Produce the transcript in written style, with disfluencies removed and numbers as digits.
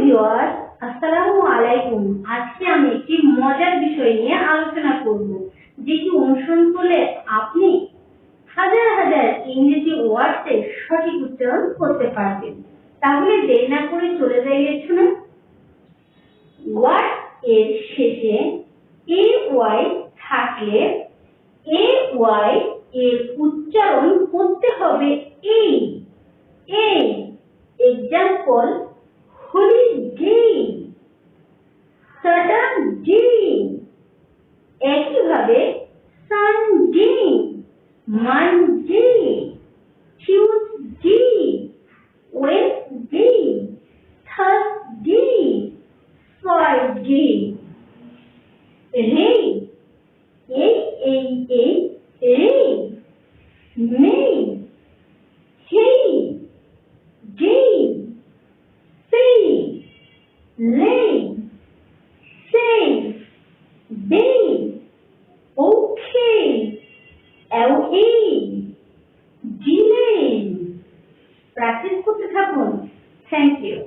Viewers, আসসালামু আলাইকুম। আজকে আমি একটি মজার বিষয় নিয়ে আলোচনা করব, যেটি অনুসরণ করলে আপনি হাজার হাজার ইংরেজি ওয়ার্ডসের সঠিক উচ্চারণ করতে পারবেন। তাহলে দেরি না করে চলে যাই লেসনে। ওয়ার্ড এর শেষে ay থাকলে ay এর উচ্চারণ করতে হবে এই। Example: holiday, Saturday। একইভাবে Sunday, Monday, Tuesday, Wednesday, Thursday, Friday। ray, ray, May, hey, day, say, lay, say, bay, okay, delay। Practice করতে থাকুন। Thank you.